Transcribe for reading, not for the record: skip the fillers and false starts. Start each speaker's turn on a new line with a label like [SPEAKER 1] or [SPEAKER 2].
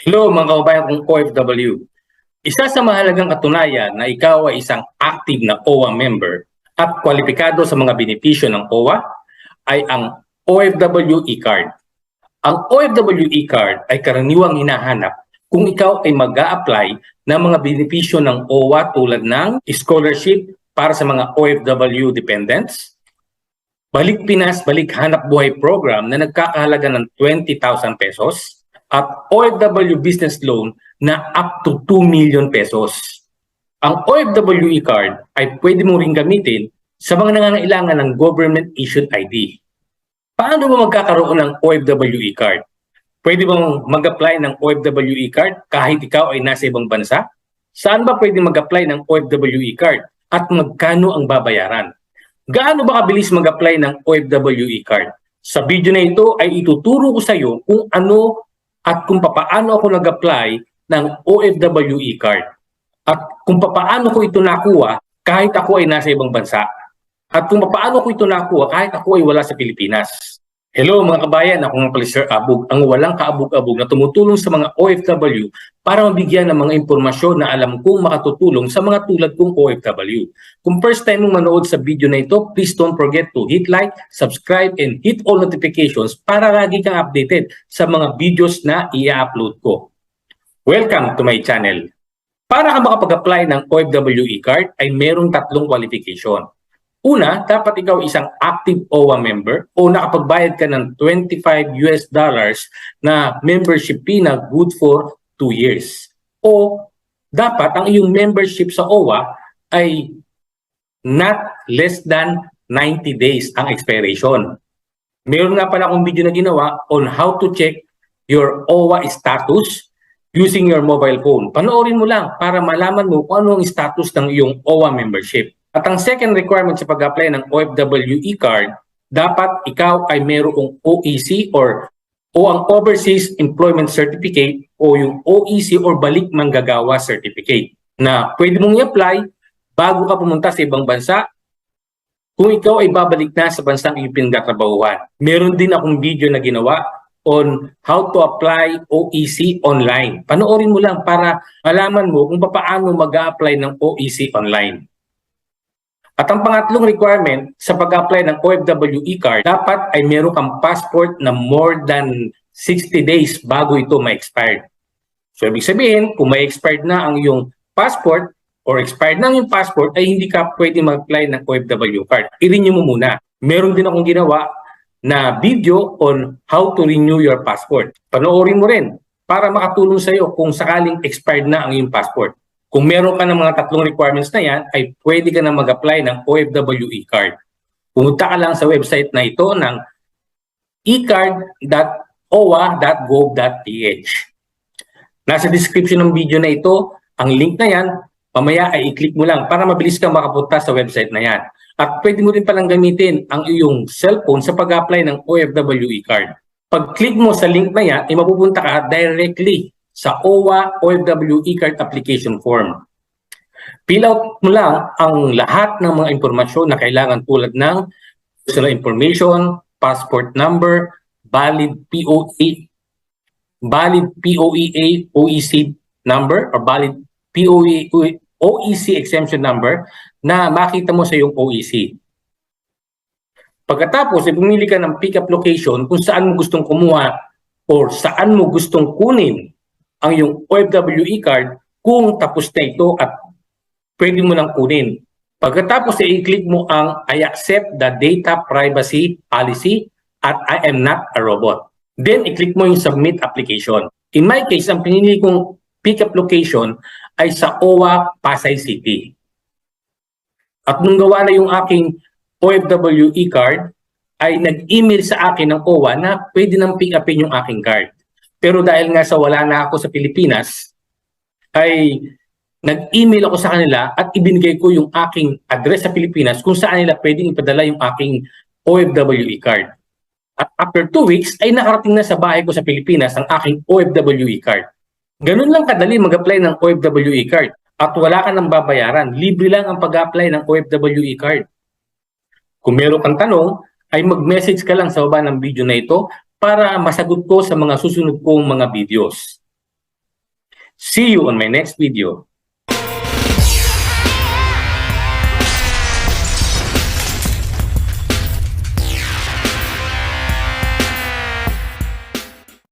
[SPEAKER 1] Hello mga kababayan kong OFW. Isa sa mahalagang katunayan na ikaw ay isang active na OWWA member at kwalipikado sa mga benepisyo ng OWWA ay ang OFW E CARD. Ang OFW E CARD ay karaniwang hinahanap kung ikaw ay mag-a-apply ng mga benepisyo ng OWWA tulad ng scholarship para sa mga OFW Dependents, Balik Pinas Balik Hanap buhay program na nagkakahalaga ng 20,000 pesos, at OWW Business Loan na up to 2 million pesos. Ang OFW E CARD ay pwede mo ring gamitin sa mga nangangailangan ng government-issued ID. Paano ba magkakaroon ng OFW E CARD? Pwede bang mag-apply ng OFW E CARD kahit ikaw ay nasa ibang bansa? Saan ba pwede mag-apply ng OFW E CARD at magkano ang babayaran? Gaano ba kabilis mag-apply ng OFW E CARD? Sa video na ito ay ituturo ko sa iyo kung ano at kung paano ako nag-apply ng OFW E CARD. At kung paano ko ito nakuha kahit ako ay nasa ibang bansa. At kung paano ko ito nakuha kahit ako ay wala sa Pilipinas. Hello mga kabayan, ako nga pala Sir Abog, ang walang kaabog-abog na tumutulong sa mga OFW para mabigyan ng mga impormasyon na alam kong makatutulong sa mga tulad kong OFW. Kung first time mong manood sa video na ito, please don't forget to hit like, subscribe, and hit all notifications para lagi kang updated sa mga videos na i-upload ko. Welcome to my channel. Para ka makapag-apply ng OFW E CARD ay merong tatlong qualification. Una, dapat ikaw isang active OWWA member o nakapagbayad ka ng $25 na membership fee na good for 2 years. O dapat ang iyong membership sa OWWA ay not less than 90 days ang expiration. Meron nga pala akong video na ginawa on how to check your OWWA status using your mobile phone. Panoorin mo lang para malaman mo kung ano ang status ng iyong OWWA membership. At ang second requirement sa pag-apply ng OFW E CARD, dapat ikaw ay mayroong OEC o ang Overseas Employment Certificate o yung OEC or Balik Manggagawa Certificate na pwede mong i-apply bago ka pumunta sa ibang bansa kung ikaw ay babalik na sa bansang iyong pinagtatrabahuhan. Meron din akong video na ginawa on how to apply OEC online. Panoorin mo lang para malaman mo kung paano mag-a-apply ng OEC online. At ang pangatlong requirement sa pag-apply ng OFW E CARD, dapat ay meron kang passport na more than 60 days bago ito ma-expired. So ibig sabihin, kung may expired na ang iyong passport or expired na ang iyong passport, ay hindi ka pwede mag-apply ng OFW card. I-renew mo muna. Meron din akong ginawa na video on how to renew your passport. Panoorin mo rin para makatulong sa iyo kung sakaling expired na ang iyong passport. Kung meron ka ng mga tatlong requirements na yan, ay pwede ka na mag-apply ng OWWA E CARD. Pumunta ka lang sa website na ito ng ecard.owwa.gov.ph. Nasa description ng video na ito, ang link na yan, mamaya ay i-click mo lang para mabilis kang makapunta sa website na yan. At pwede mo rin palang gamitin ang iyong cellphone sa pag-apply ng OWWA E CARD. Pag-click mo sa link na yan, ay mapupunta ka directly sa OWWA OFW E CARD application form. Fill out mo lang ang lahat ng mga impormasyon na kailangan tulad ng personal information, passport number, valid POEA OEC number or valid OEC exemption number na makita mo sa iyong OEC. Pagkatapos, pumili ka ng pick-up location kung saan mo gustong kumuha or saan mo gustong kunin ang iyong OFW E CARD kung tapos na ito at pwede mo nang kunin. Pagkatapos i-click mo ang I accept the data privacy policy at I am not a robot. Then i-click mo yung submit application. In my case, ang pinili kong pick-up location ay sa OWWA Pasay City. At nung gawa na yung aking OFW E CARD, ay nag-email sa akin ng OWWA na pwede nang pick-upin yung aking card. Pero dahil nga sa wala na ako sa Pilipinas, ay nag-email ako sa kanila at ibinigay ko yung aking address sa Pilipinas kung saan nila pwedeng ipadala yung aking OFW E CARD. At after 2 weeks, ay nakarating na sa bahay ko sa Pilipinas ang aking OFW E CARD. Ganun lang kadali mag-apply ng OFW E CARD at wala ka nang babayaran. Libre lang ang pag-apply ng OFW E CARD. Kung meron kang tanong, ay mag-message ka lang sa baba ng video na ito para masagot ko sa mga susunod kong mga videos. See you on my next video.